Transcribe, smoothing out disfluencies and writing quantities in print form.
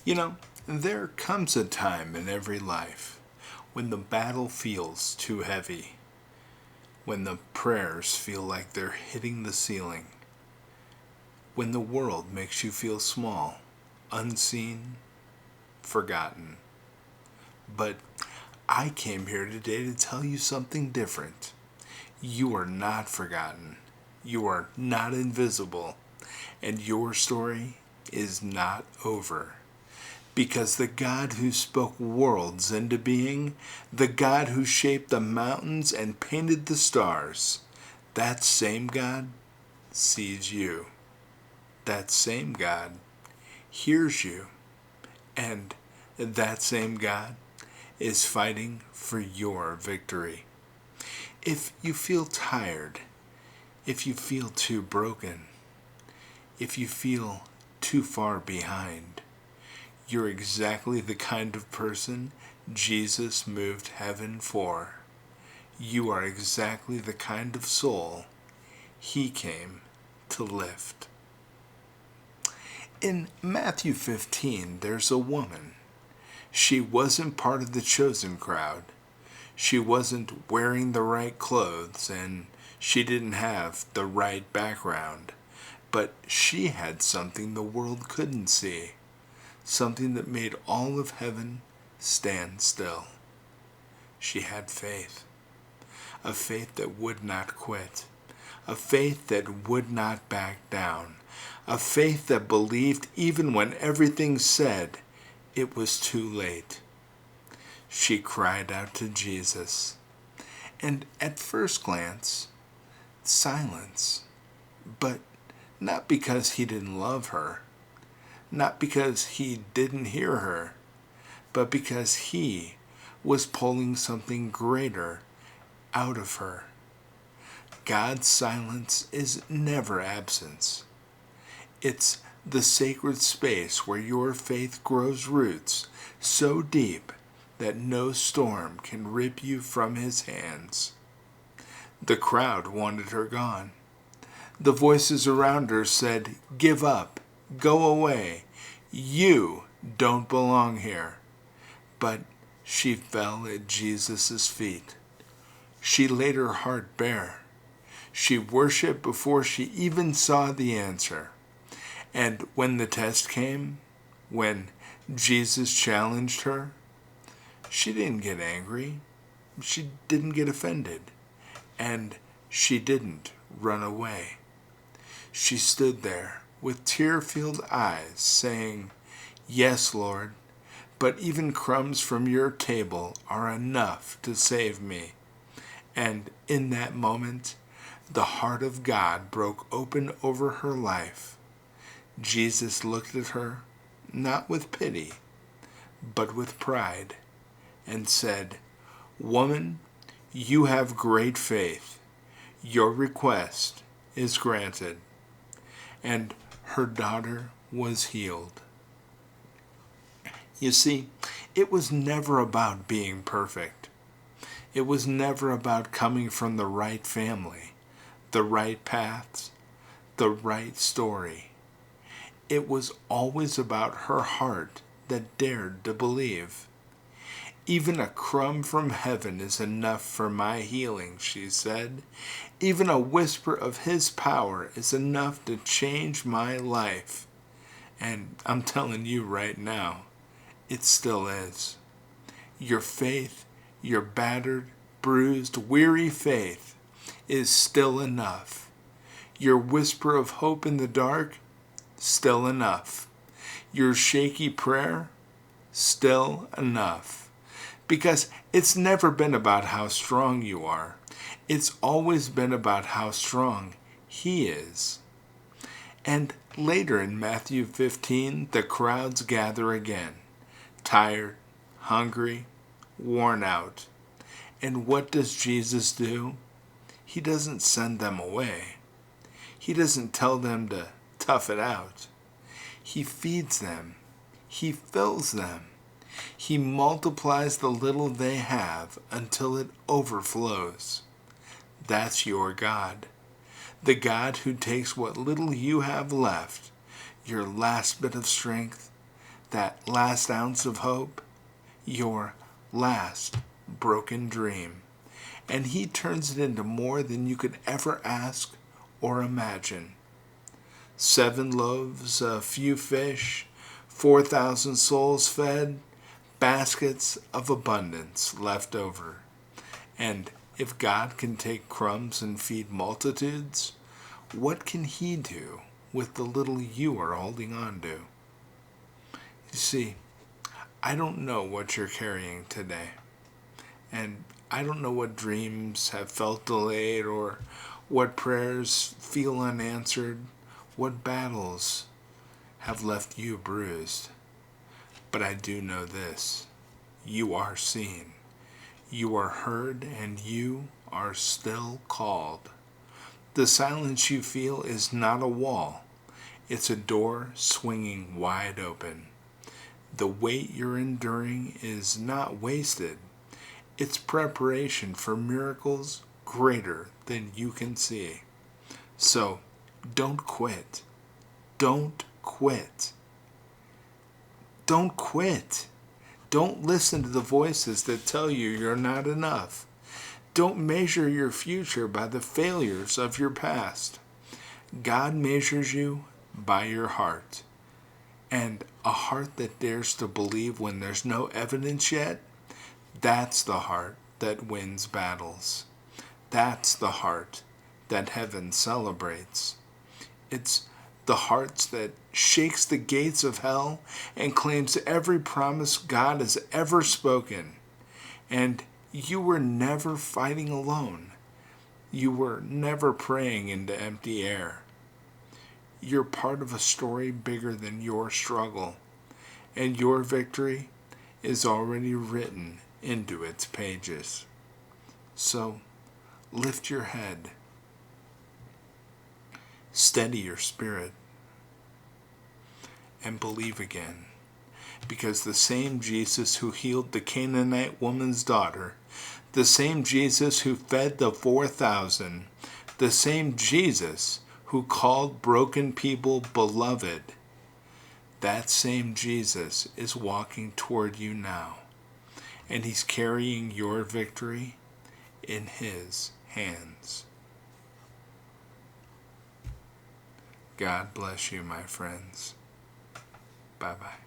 You know, there comes a time in every life when the battle feels too heavy, when the prayers feel like they're hitting the ceiling, when the world makes you feel small, unseen, forgotten. But I came here today to tell you something different. You are not forgotten. You are not invisible. And your story is not over. Because the God who spoke worlds into being, the God who shaped the mountains and painted the stars, that same God sees you. That same God hears you. And that same God is fighting for your victory. If you feel tired, if you feel too broken, if you feel too far behind, you're exactly the kind of person Jesus moved heaven for. You are exactly the kind of soul he came to lift. In Matthew 15, there's a woman. She wasn't part of the chosen crowd. She wasn't wearing the right clothes, and she didn't have the right background. But she had something the world couldn't see, something that made all of heaven stand still. She had faith, a faith that would not quit, a faith that would not back down, a faith that believed even when everything said it was too late. She cried out to Jesus, and at first glance, silence, but not because he didn't love her, not because he didn't hear her, but because he was pulling something greater out of her. God's silence is never absence. It's the sacred space where your faith grows roots so deep that no storm can rip you from his hands. The crowd wanted her gone. The voices around her said, "Give up, go away, you don't belong here." But she fell at Jesus' feet. She laid her heart bare. She worshiped before she even saw the answer. And when the test came, when Jesus challenged her, she didn't get angry. She didn't get offended. And she didn't run away. She stood there with tear-filled eyes saying, "Yes, Lord, but even crumbs from your table are enough to save me." And in that moment, the heart of God broke open over her life. Jesus looked at her, not with pity, but with pride, and said, "Woman, you have great faith. Your request is granted." And her daughter was healed. You see, it was never about being perfect. It was never about coming from the right family, the right paths, the right story. It was always about her heart that dared to believe. "Even a crumb from heaven is enough for my healing," she said. "Even a whisper of his power is enough to change my life." And I'm telling you right now, it still is. Your faith, your battered, bruised, weary faith, is still enough. Your whisper of hope in the dark, still enough. Your shaky prayer, still enough. Because it's never been about how strong you are. It's always been about how strong he is. And later in Matthew 15, the crowds gather again, tired, hungry, worn out. And what does Jesus do? He doesn't send them away. He doesn't tell them to tough it out. He feeds them. He fills them. He multiplies the little they have until it overflows. That's your God. The God who takes what little you have left, your last bit of strength, that last ounce of hope, your last broken dream, and he turns it into more than you could ever ask or imagine. 7 loaves, a few fish, 4,000 souls fed, baskets of abundance left over. And if God can take crumbs and feed multitudes, what can he do with the little you are holding on to? You see, I don't know what you're carrying today. And I don't know what dreams have felt delayed or what prayers feel unanswered, what battles have left you bruised. But I do know this: you are seen, you are heard, and you are still called. The silence you feel is not a wall, it's a door swinging wide open. The weight you're enduring is not wasted, it's preparation for miracles greater than you can see. So don't quit. Don't quit. Don't quit. Don't listen to the voices that tell you you're not enough. Don't measure your future by the failures of your past. God measures you by your heart. And a heart that dares to believe when there's no evidence yet, that's the heart that wins battles. That's the heart that heaven celebrates. It's the heart that shakes the gates of hell and claims every promise God has ever spoken. And you were never fighting alone. You were never praying into empty air. You're part of a story bigger than your struggle, and your victory is already written into its pages. So, lift your head, steady your spirit, and believe again. Because the same Jesus who healed the Canaanite woman's daughter, the same Jesus who fed the 4,000, the same Jesus who called broken people beloved, that same Jesus is walking toward you now. And he's carrying your victory in his hands. God bless you, my friends. Bye-bye.